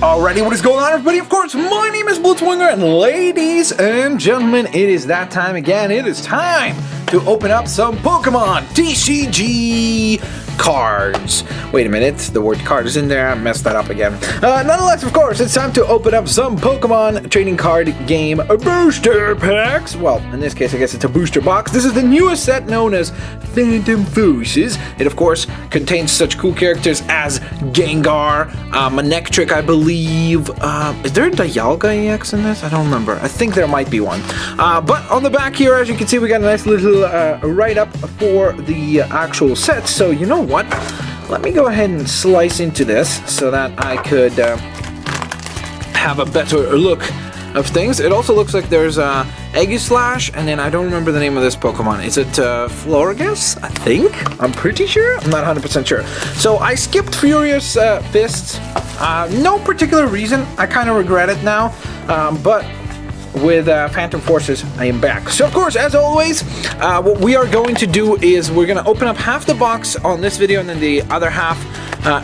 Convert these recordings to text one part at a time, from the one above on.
Alrighty, what is going on, everybody? Of course, my name is Blitzwinger, and ladies and gentlemen, it is that time again. It is time to open up some Pokemon TCG cards. Wait a minute, the word card is in there. I messed that up again. Nonetheless, of course, it's time to open up some Pokemon trading card game booster packs. Well, in this case, I guess it's a booster box. This is the newest set known as Phantom Forces. It, of course, contains such cool characters as Gengar, Manectric, I believe. Is there a Dialga EX in this? I don't remember. I think there might be one. But on the back here, as you can see, we got a nice little write-up for the actual set. So, you know what? Let me go ahead and slice into this so that I could have a better look of things. It also looks like there's Aegislash, and then I don't remember the name of this Pokemon. Is it Florges? I think? I'm pretty sure? I'm not 100% sure. So I skipped Furious Fists. No particular reason. I kind of regret it now. But with Phantom Forces, I am back. So, of course, as always, what we are going to do is we're going to open up half the box on this video and then the other half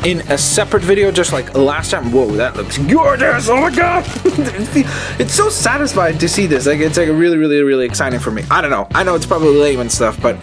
in a separate video, just like last time. Whoa, that looks gorgeous! Oh my god! It's so satisfying to see this. Like, it's like really exciting for me. I don't know. I know it's probably lame and stuff, but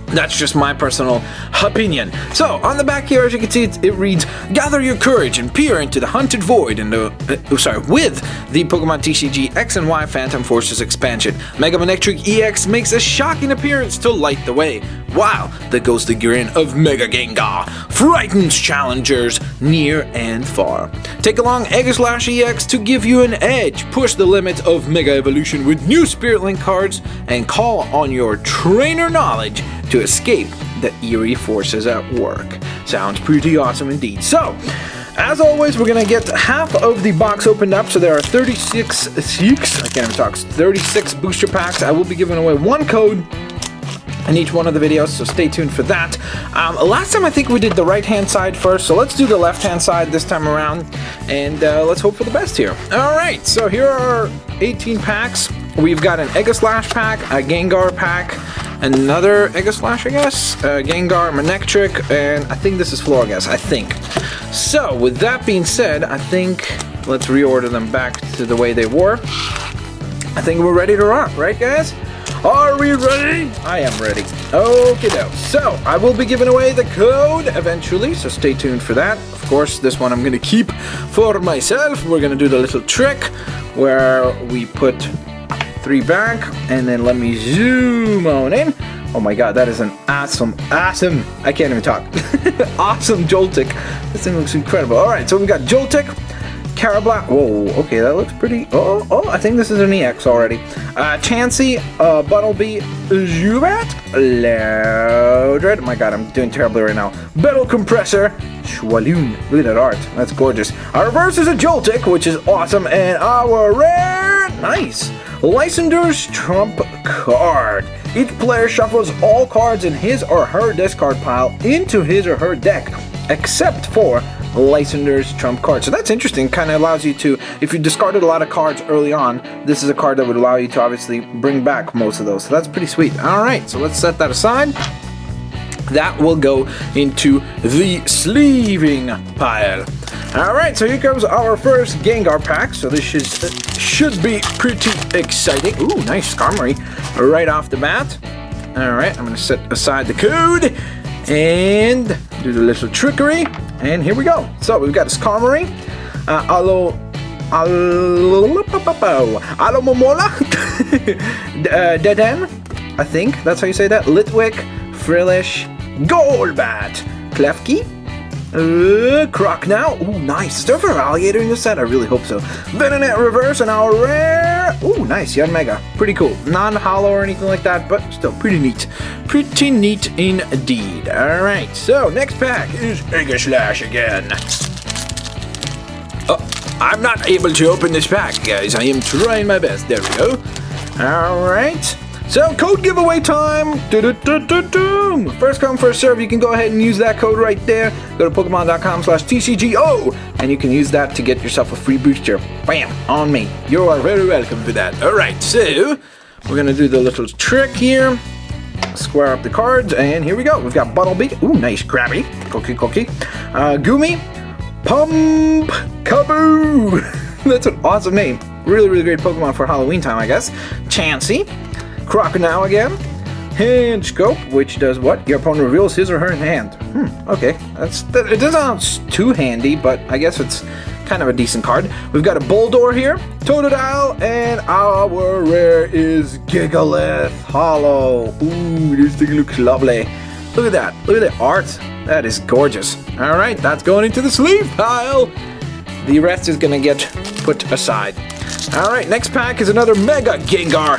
that's just my personal opinion. So, on the back here, as you can see, it reads, "Gather your courage and peer into the hunted void with the Pokemon TCG X and Y Phantom Forces expansion. Mega Manectric EX makes a shocking appearance to light the way, while the ghostly grin of Mega Gengar frightens challengers near and far. Take along Aegislash EX to give you an edge. Push the limits of Mega Evolution with new Spirit Link cards and call on your trainer knowledge to escape the eerie forces at work." Sounds pretty awesome indeed. So, as always, we're gonna get half of the box opened up. So there are 36 booster packs. I will be giving away one code in each one of the videos, so stay tuned for that. Last time I think we did the right hand side first, so let's do the left hand side this time around, and let's hope for the best here. Alright, so here are 18 packs. We've got an Aegislash pack, a Gengar pack, another Aegislash, I guess, Gengar, Manectric, and I think this is Florges, I think. So, with that being said, I think let's reorder them back to the way they were. I think we're ready to rock, right guys? Are we ready? I am ready. Okay, doke. So, I will be giving away the code eventually, so stay tuned for that. Of course, this one I'm going to keep for myself. We're going to do the little trick where we put 3 back, and then let me zoom on in. Oh my god, that is an awesome, I can't even talk. Awesome Joltik. This thing looks incredible. Alright, so we've got Joltik, Carablast. Whoa, okay, that looks pretty. Oh, I think this is an EX already. Chansey, Buttlebee, Zubat, Loudred. Oh my god, I'm doing terribly right now. Battle Compressor, Schwaloon. Look at that art. That's gorgeous. Our reverse is a Joltik, which is awesome, and our rare, nice, Lysander's Trump card. Each player shuffles all cards in his or her discard pile into his or her deck, except for Lysander's Trump card. So that's interesting. Kind of allows you to, if you discarded a lot of cards early on, this is a card that would allow you to obviously bring back most of those. So that's pretty sweet. Alright, so let's set that aside. That will go into the sleeving pile. Alright, so here comes our first Gengar pack. So this should be pretty exciting. Ooh, nice Skarmory right off the bat. Alright, I'm going to set aside the code and do the little trickery. And here we go. So we've got a Skarmory, Alomomola, Deden, I think that's how you say that, Litwick, Frillish, Golbat, Klefki, Croconaw. Ooh, nice. Is there a alligator in this set? I really hope so. Venonat reverse and our rare. Ooh, nice. Yanmega. Pretty cool. Non-hollow or anything like that, but still pretty neat. Pretty neat indeed. Alright, so next pack is Aegislash again. Oh, I'm not able to open this pack, guys. I am trying my best. There we go. Alright. So, code giveaway time! First come, first serve. You can go ahead and use that code right there. Go to Pokemon.com/TCGO, and you can use that to get yourself a free booster. Bam! On me. You are very welcome for that. Alright, so we're going to do the little trick here. Square up the cards, and here we go. We've got Buttlebee. Ooh, nice. Krabby. Cookie. Goomy. Pump, Cub, Boo! That's an awesome name. Really, really great Pokemon for Halloween time, I guess. Chansey. Crocodile again. Hinchcope, which does what? Your opponent reveals his or her hand. Okay. It doesn't sound too handy, but I guess it's kind of a decent card. We've got a Bulldor here, Totodile, and our rare is Gigalith Hollow. Ooh, this thing looks lovely. Look at that. Look at the art. That is gorgeous. All right, that's going into the sleeve pile. The rest is going to get put aside. All right, next pack is another Mega Gengar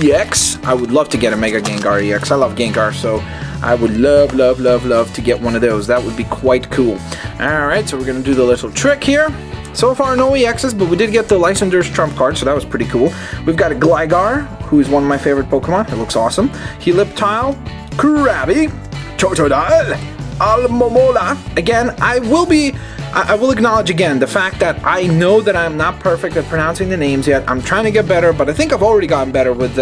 EX. I would love to get a Mega Gengar EX. I love Gengar, so I would love, love, love, love to get one of those. That would be quite cool. Alright, so we're going to do the little trick here. So far, no EXs, but we did get the Lysander's trump card, so that was pretty cool. We've got a Gligar, who is one of my favorite Pokemon. It looks awesome. Heliptile, Krabby, Totodile, Almomola. Again, I will acknowledge again the fact that I know that I'm not perfect at pronouncing the names yet. I'm trying to get better, but I think I've already gotten better with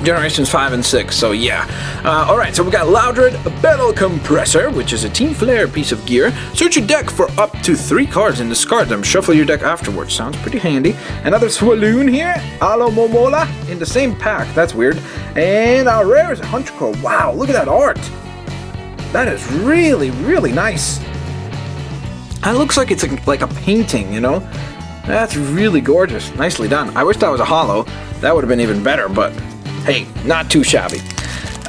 Generations 5 and 6, so yeah. Alright, so we got Loudred, a Battle Compressor, which is a Team Flare piece of gear. Search your deck for up to 3 cards and discard them. Shuffle your deck afterwards. Sounds pretty handy. Another Swaloon here, Alomomola, in the same pack. That's weird. And our rare is a Hunchcrow. Wow, look at that art. That is really, really nice. It looks like it's like a painting, you know? That's really gorgeous. Nicely done. I wish that was a holo. That would have been even better, but hey, not too shabby.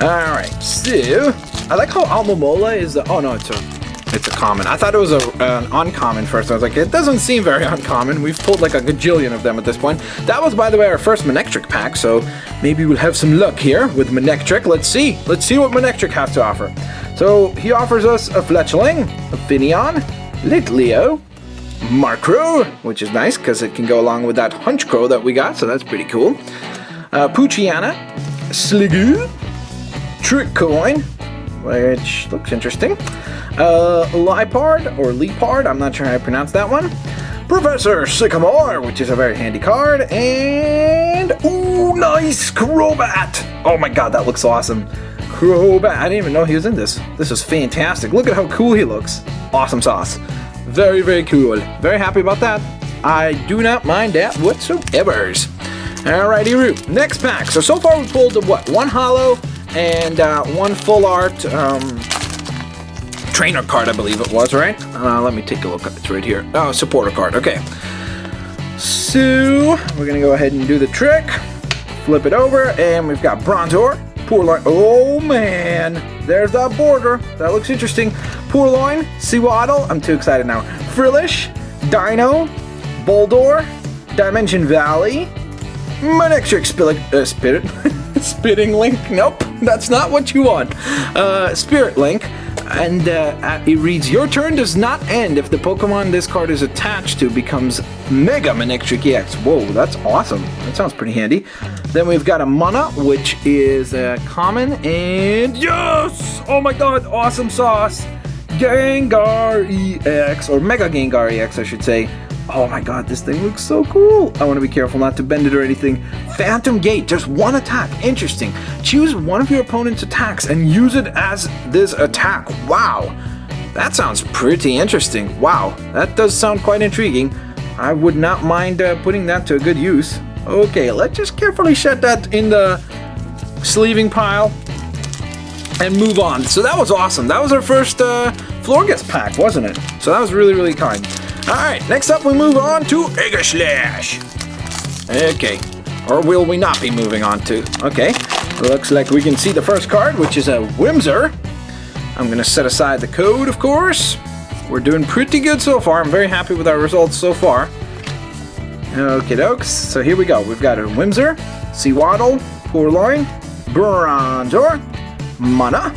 Alright, so I like how Almomola is the... Oh no, it's a common. I thought it was an uncommon first. I was like, it doesn't seem very uncommon. We've pulled like a gajillion of them at this point. That was, by the way, our first Manectric pack, so maybe we'll have some luck here with Manectric. Let's see. Let's see what Manectric has to offer. So he offers us a Fletchling, a Finneon, Litleo, Markrow, which is nice because it can go along with that Hunchcrow that we got, so that's pretty cool. Poochyena, Sliggoo, Trick Coin, which looks interesting. Lipard, or Leapard, I'm not sure how I pronounce that one. Professor Sycamore, which is a very handy card. And, ooh, nice, Crobat. Oh my god, that looks awesome. Crobat, I didn't even know he was in this. This is fantastic. Look at how cool he looks. Awesome sauce. Very, very cool. Very happy about that. I do not mind that whatsoever. Alrighty, Root. Next pack. So far we pulled what? One holo and one full art trainer card, I believe it was, right? Let me take a look. It's right here. Oh, supporter card. Okay. So we're gonna go ahead and do the trick. Flip it over, and we've got Bronzor, Purloin. Oh man, there's that border. That looks interesting. Purloin, Sewaddle. I'm too excited now. Frillish, Dino, Bulldor, Dimension Valley. Manectric Spitting Link. Nope, that's not what you want. Spirit Link. And it reads, your turn does not end if the Pokemon this card is attached to becomes Mega Manectric EX. Whoa, that's awesome. That sounds pretty handy. Then we've got a Mana, which is common. And yes! Oh my god, awesome sauce. Gengar EX, or Mega Gengar EX, I should say. Oh my god, this thing looks so cool. I want to be careful not to bend it or anything. Phantom Gate, just one attack. Interesting. Choose one of your opponent's attacks and use it as this attack. Wow. That sounds pretty interesting. Wow. That does sound quite intriguing. I would not mind putting that to a good use. Okay, let's just carefully set that in the sleeving pile and move on. So that was awesome. That was our first Florges pack, wasn't it? So that was really, really kind. Alright, next up we move on to Aegislash. Okay, or will we not be moving on to? Okay, looks like we can see the first card, which is a Whimsir. I'm going to set aside the code, of course. We're doing pretty good so far. I'm very happy with our results so far. Okie dokes, so here we go. We've got a Whimsir, Sewaddle, Purloin, Bronzor, Mana,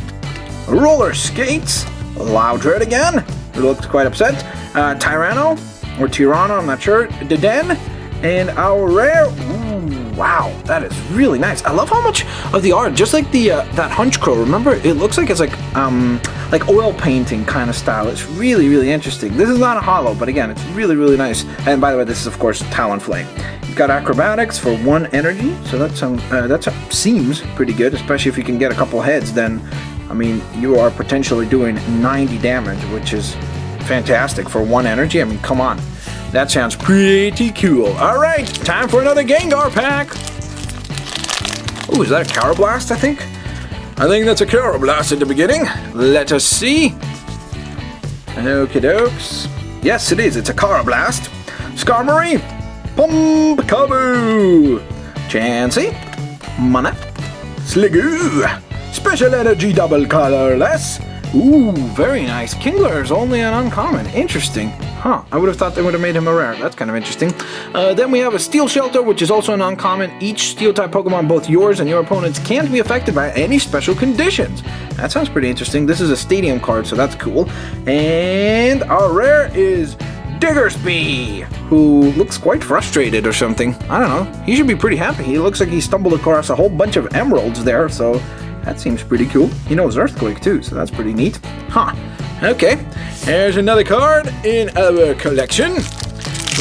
Roller Skates, Loudred again, who looks quite upset. Tyranno, or Tyranno, I'm not sure, Deden, and our rare, ooh, wow, that is really nice. I love how much of the art, just like the that Hunchcrow, remember, it looks like it's like oil painting kind of style. It's really, really interesting. This is not a holo, but again, it's really, really nice. And by the way, this is, of course, Talonflame. You've got Acrobatics for 1 energy, so that seems pretty good, especially if you can get a couple heads, then, I mean, you are potentially doing 90 damage, which is fantastic for 1 energy. I mean, come on. That sounds pretty cool. All right, time for another Gengar pack. Oh, is that a Carablast, I think? I think that's a Carablast at the beginning. Let us see. Okie dokes. Yes, it is. It's a Carablast. Skarmory. Pumpkaboo. Chansey. Mana. Sliggoo. Special energy double colorless. Ooh, very nice. Kingler is only an uncommon. Interesting. Huh, I would have thought they would have made him a rare. That's kind of interesting. Then we have a Steel Shelter, which is also an uncommon. Each Steel-type Pokemon, both yours and your opponent's, can't be affected by any special conditions. That sounds pretty interesting. This is a Stadium card, so that's cool. And our rare is Diggersby, who looks quite frustrated or something. I don't know. He should be pretty happy. He looks like he stumbled across a whole bunch of emeralds there, so that seems pretty cool. He knows Earthquake, too, so that's pretty neat. Huh. Okay, there's another card in our collection.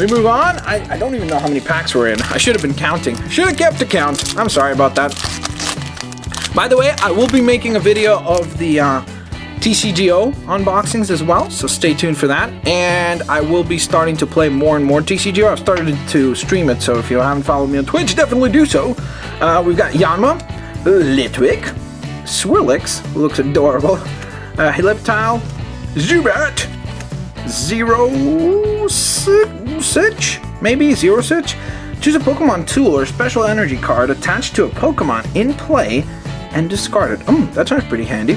We move on. I don't even know how many packs we're in. I should have been counting. Should have kept a count. I'm sorry about that. By the way, I will be making a video of the TCGO unboxings as well, so stay tuned for that. And I will be starting to play more and more TCGO. I've started to stream it, so if you haven't followed me on Twitch, definitely do so. We've got Yanma, Litwick, Swirlix, who looks adorable, Helioptile, Zubat, maybe Zero Sitch. Choose a Pokemon tool or special energy card attached to a Pokemon in play and discard it. That sounds pretty handy.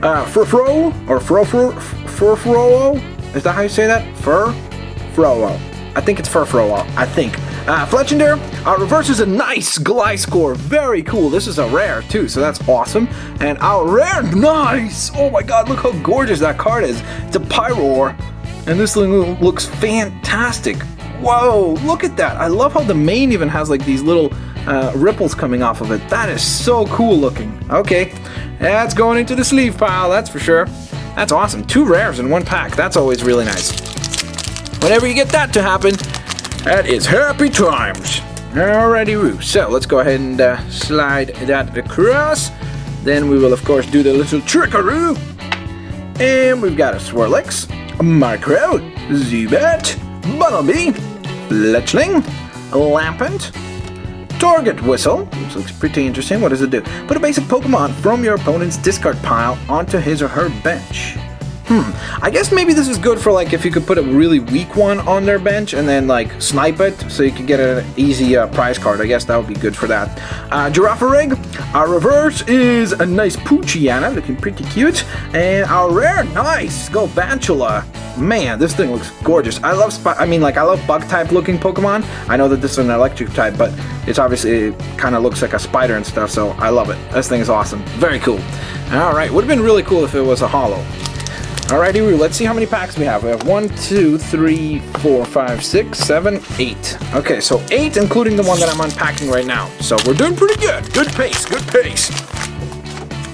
Furfro or Furfro, is that how you say that? Furfro. I think it's Furfro, I think. Fletchinder, our reverse is a nice Gliscor. Very cool. This is a rare too, so that's awesome. And our rare, nice! Oh my god, look how gorgeous that card is. It's a Pyroar, and this thing looks fantastic. Whoa, look at that. I love how the mane even has like these little ripples coming off of it. That is so cool looking. Okay, that's going into the sleeve pile, that's for sure. That's awesome. 2 rares in 1 pack. That's always really nice. Whenever you get that to happen, that is happy times. Alrighty, Roo. So let's go ahead and slide that across. Then we will, of course, do the little trickaroo. And we've got a Swirlix, a Micro, Zubat, Bunnelby, Fletchling, Lampent, Target Whistle, which looks pretty interesting. What does it do? Put a basic Pokemon from your opponent's discard pile onto his or her bench. I guess maybe this is good for like if you could put a really weak one on their bench and then like snipe it so you could get an easy prize card. I guess that would be good for that. Girafarig, our reverse is a nice Poochyena, looking pretty cute. And our rare, nice, go Bantula. Man, this thing looks gorgeous. I love bug type looking Pokemon. I know that this is an electric type, but it's obviously, it kind of looks like a spider and stuff, so I love it. This thing is awesome. Very cool. Alright, would have been really cool if it was a holo. Alrighty, let's see how many packs we have. We have 1, 2, 3, 4, 5, 6, 7, 8. Okay, so 8 including the one that I'm unpacking right now. So we're doing pretty good. Good pace, good pace.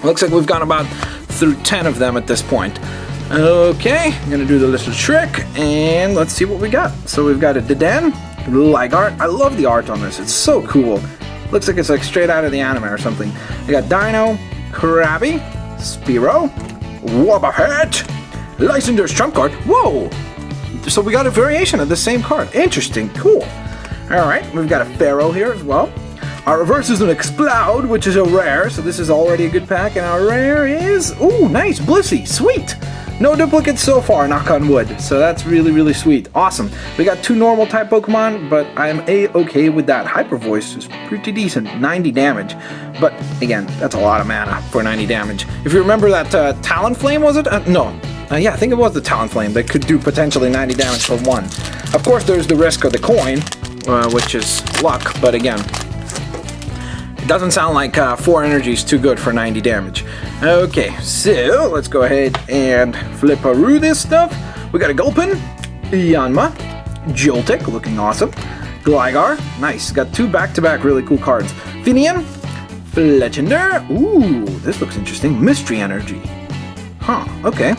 Looks like we've gone about through 10 of them at this point. Okay, I'm gonna do the little trick and let's see what we got. So we've got a Deden, Ligart. I love the art on this. It's so cool. Looks like it's like straight out of the anime or something. We got Dino, Krabby, Spearow, Wobbuffet, Lysander's trump card. Whoa! So we got a variation of the same card. Interesting. Cool. Alright, we've got a Pharaoh here as well. Our reverse is an Explode, which is a rare, so this is already a good pack. And our rare is, ooh, nice, Blissey. Sweet! No duplicates so far, knock on wood. So that's really, really sweet. Awesome. We got 2 normal type Pokemon, but I'm a-okay with that. Hyper Voice is pretty decent, 90 damage. But again, that's a lot of mana for 90 damage. If you remember that Talonflame, was it? No. Yeah, I think it was the Talonflame that could do potentially 90 damage for 1. Of course, there's the risk of the coin, which is luck, but again, it doesn't sound like 4 energy is too good for 90 damage. Okay, so let's go ahead and flip-a-roo this stuff. We got a Gulpin, Yanma, Joltik, looking awesome, Gligar, nice, got 2 back-to-back really cool cards, Finian, Fletchinder, ooh, this looks interesting, Mystery Energy. Huh, okay.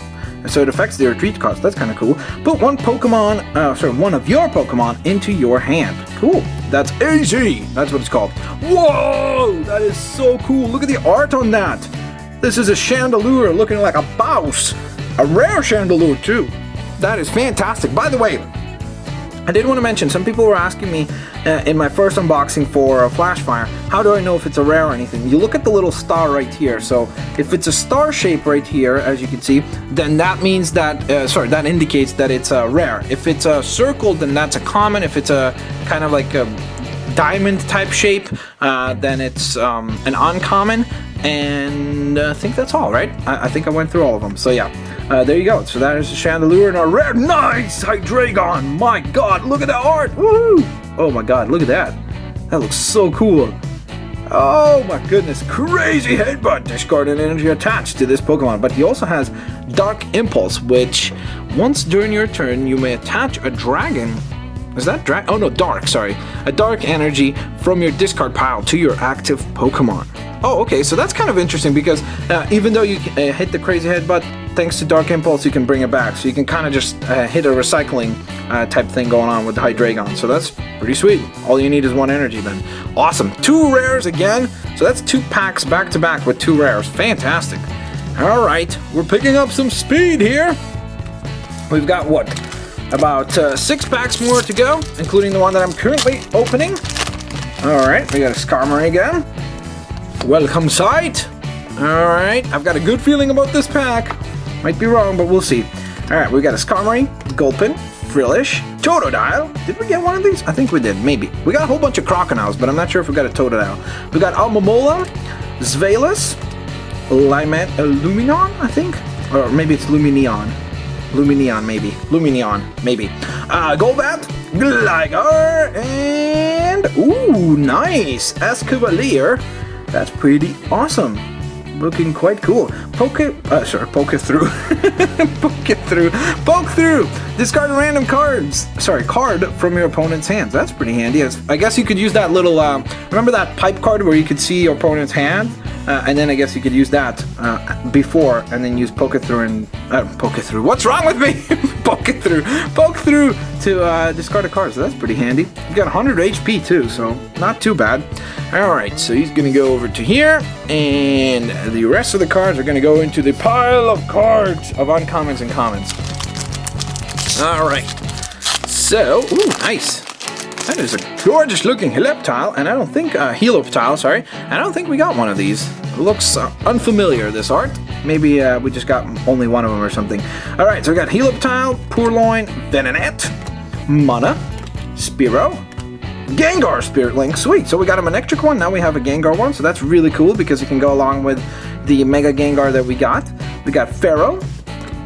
So it affects the retreat cost. That's kind of cool. Put one of your Pokemon into your hand. Cool. That's easy. That's what it's called. Whoa! That is so cool. Look at the art on that. This is a Chandelure looking like a Bouse. A rare Chandelure too. That is fantastic. By the way, I did want to mention, some people were asking me in my first unboxing for Flashfire, how do I know if it's a rare or anything? You look at the little star right here. So if it's a star shape right here, as you can see, then that means that, that indicates that it's a rare. If it's a circle, then that's a common. If it's a kind of like a diamond type shape, then it's an uncommon. And I think that's all, right? I think I went through all of them. So yeah. There you go. So that is a Chandelure and a rare. Nice! Hydreigon! My god, look at that art! Woo! Oh my god, look at that. That looks so cool. Oh my goodness, crazy headbutt! Discard an energy attached to this Pokemon. But he also has Dark Impulse, which once during your turn you may attach a dragon. Is that oh no, dark, sorry. A dark energy from your discard pile to your active Pokemon. Oh, okay, so that's kind of interesting because even though you hit the crazy headbutt, thanks to Dark Impulse, you can bring it back. So you can kind of just hit a recycling type thing going on with the Hydreigon. So that's pretty sweet. All you need is one energy then. Awesome. 2 rares again. So that's 2 packs back to back with 2 rares. Fantastic. All right, we're picking up some speed here. We've got what? About 6 packs more to go, including the one that I'm currently opening. All right, we got a Skarmory again. Welcome sight. All right, I've got a good feeling about this pack. Might be wrong, but we'll see. All right, we got a Skarmory, Gulpin, Frillish, Totodile. Did we get one of these? I think we did, maybe. We got a whole bunch of Crocodiles, but I'm not sure if we got a Totodile. We got Almamola, Zweilous, Luminon, I think? Or maybe it's Lumineon. Lumineon, maybe. Lumineon, maybe. Golbat, Gligar, and... Ooh, nice! Escavalier. That's pretty awesome. Looking quite cool. Poke through. Poke through. Discard random card from your opponent's hands. That's pretty handy. I guess you could use that little, remember that pipe card where you could see your opponent's hand? And then I guess you could use that before, and then use poke through and poke through. What's wrong with me? Poke through to discard a card. So that's pretty handy. You got 100 HP too, so not too bad. All right, so he's gonna go over to here, and the rest of the cards are gonna go into the pile of cards of uncommons and commons. All right. So, ooh, nice. That is a gorgeous looking Helioptile, and I don't think, Helioptile, sorry. I don't think we got one of these. It looks unfamiliar, this art. Maybe we just got only one of them or something. All right, so we got Helioptile, Purloin, Venonat, Mana, Spearow, Gengar Spirit Link. Sweet, so we got a Manectric one, now we have a Gengar one, so that's really cool because it can go along with the Mega Gengar that we got. We got Pharaoh,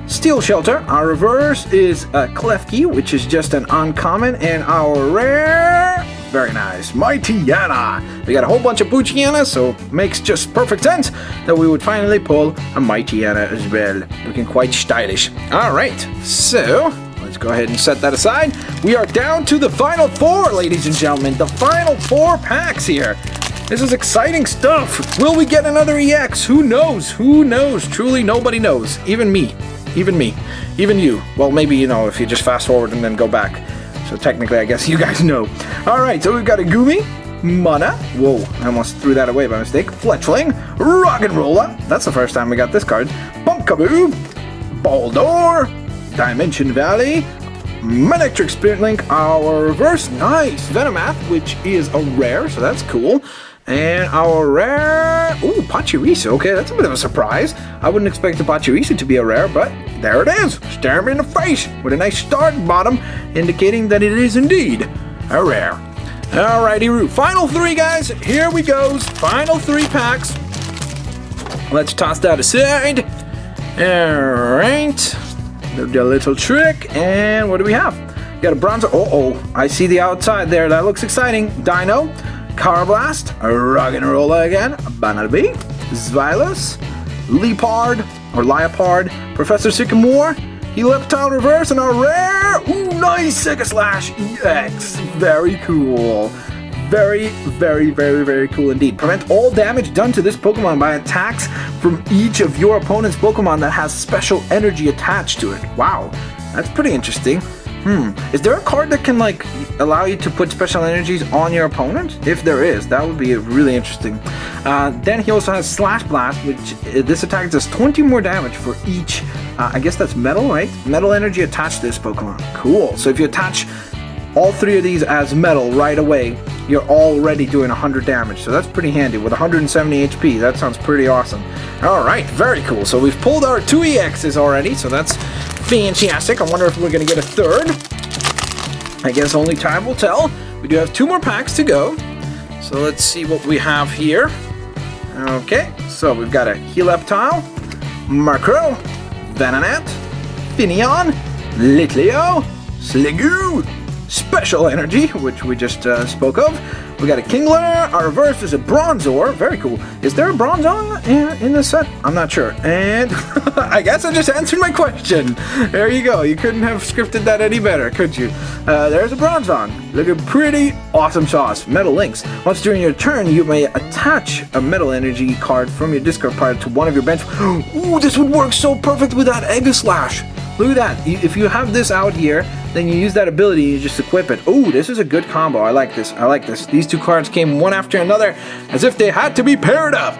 Steel Shelter. Our reverse is Klefki, which is just an uncommon, and our rare, very nice, Mightyena. We got a whole bunch of Poochyena, so it makes just perfect sense that we would finally pull a Mightyena as well. Looking quite stylish. All right, so let's go ahead and set that aside. We are down to the final 4, ladies and gentlemen. The final 4 packs here. This is exciting stuff. Will we get another EX? Who knows? Who knows? Truly, nobody knows. Even me. Even me. Even you. Well, maybe, you know, if you just fast forward and then go back. So technically, I guess you guys know. All right, so we've got a Goomy, Mana. Whoa, I almost threw that away by mistake. Fletchling, Roggenrola. That's the first time we got this card. Pumpkaboo, Baldor, Dimension Valley, Manectric Spirit Link, our reverse, nice, Venomoth, which is a rare, so that's cool. And our rare, ooh, Pachirisu. Okay, that's a bit of a surprise. I wouldn't expect the Pachirisu to be a rare, but there it is. Stare me in the face with a nice star at the bottom, indicating that it is indeed a rare. Alrighty, Roo. Final 3, guys. Here we go. Final 3 packs. Let's toss that aside. Alright. Do a little trick. And what do we have? We got a Bronzor. Oh, I see the outside there. That looks exciting. Dino. Carblast, Roggenrola again, Banalby, Zweilous, Leopard, Professor Sycamore, Helioptile reverse, and our rare, ooh, nice Sega Slash EX. Very cool. Very, very, very, very cool indeed. Prevent all damage done to this Pokemon by attacks from each of your opponent's Pokemon that has special energy attached to it. Wow, that's pretty interesting. Is there a card that can like allow you to put special energies on your opponent? If there is, that would be really interesting. Then he also has Slash Blast, which this attack does 20 more damage for each, I guess that's metal, right? Metal energy attached to this Pokemon. Cool. So if you attach all 3 of these as metal right away, you're already doing 100 damage. So that's pretty handy with 170 HP. That sounds pretty awesome. All right, very cool. So we've pulled our 2 EXs already, so that's fantastic. I wonder if we're going to get a third. I guess only time will tell. We do have 2 more packs to go. So let's see what we have here. Okay, so we've got a Helioptile, Murkrow, Venonat, Finneon, Litleo, Sliggoo, Special Energy, which we just spoke of. We got a Kingler. Our reverse is a Bronzor. Very cool. Is there a Bronzor in this set? I'm not sure. And I guess I just answered my question. There you go. You couldn't have scripted that any better, could you? There's a Bronzor. Looking pretty awesome sauce. Metal Links. Once during your turn, you may attach a Metal Energy card from your discard pile to one of your bench. Ooh, this would work so perfect with that Aegislash. Look at that. If you have this out here, then you use that ability, you just equip it. Oh, this is a good combo. I like this. I like this. These 2 cards came one after another as if they had to be paired up.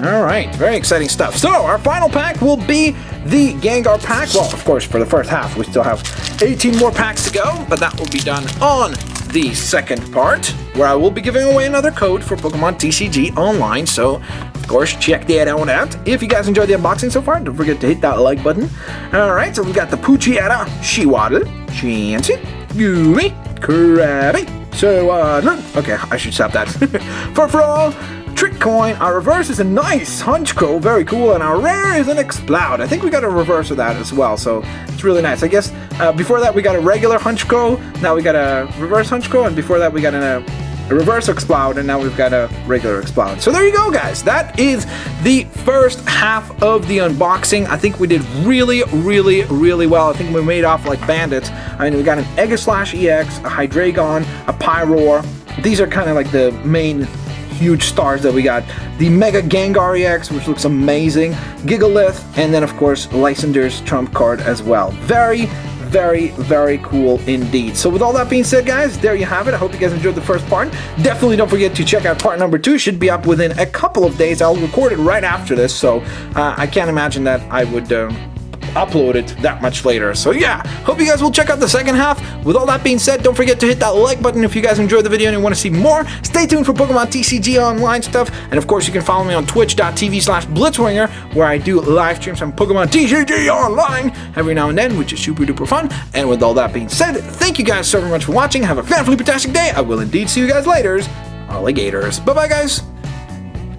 All right, very exciting stuff. So our final pack will be the Gengar pack. Well, of course, for the first half, we still have 18 more packs to go, but that will be done on the second part, where I will be giving away another code for Pokemon TCG Online. So, of course, check that out. If you guys enjoyed the unboxing so far, don't forget to hit that like button. Alright, so we've got the Poochietta, Shewaddle, Chansey, Goomy, Krabby, Sewaddle. Okay, I should stop that. Furfrou, Trick Coin. Our reverse is a nice Honchkrow, very cool, and our rare is an Exploud. I think we got a reverse of that as well, so it's really nice. I guess before that we got a regular Honchkrow, now we got a reverse Honchkrow, and before that we got a reverse Exploud, and now we've got a regular Exploud. So there you go, guys. That is the first half of the unboxing. I think we did really, really, really well. I think we made off like bandits. I mean, we got an Aegislash EX, a Hydreigon, a Pyroar. These are kind of like the main huge stars that we got. The Mega Gengar EX, which looks amazing, Gigalith, and then of course Lysander's trump card as well. Very, very, very cool indeed. So with all that being said, guys, there you have it. I hope you guys enjoyed the first part. Definitely don't forget to check out part number 2. Should be up within a couple of days. I'll record it right after this, so I can't imagine that I would upload it that much later. So yeah, hope you guys will check out the second half. With all that being said, don't forget to hit that like button if you guys enjoyed the video and you want to see more. Stay tuned for Pokemon TCG Online stuff, and of course you can follow me on twitch.tv/Blitzwinger, where I do live streams on Pokemon TCG Online every now and then, which is super duper fun. And with all that being said, thank you guys so very much for watching. Have a fantastic day. I will indeed see you guys later, alligators. Bye bye, guys.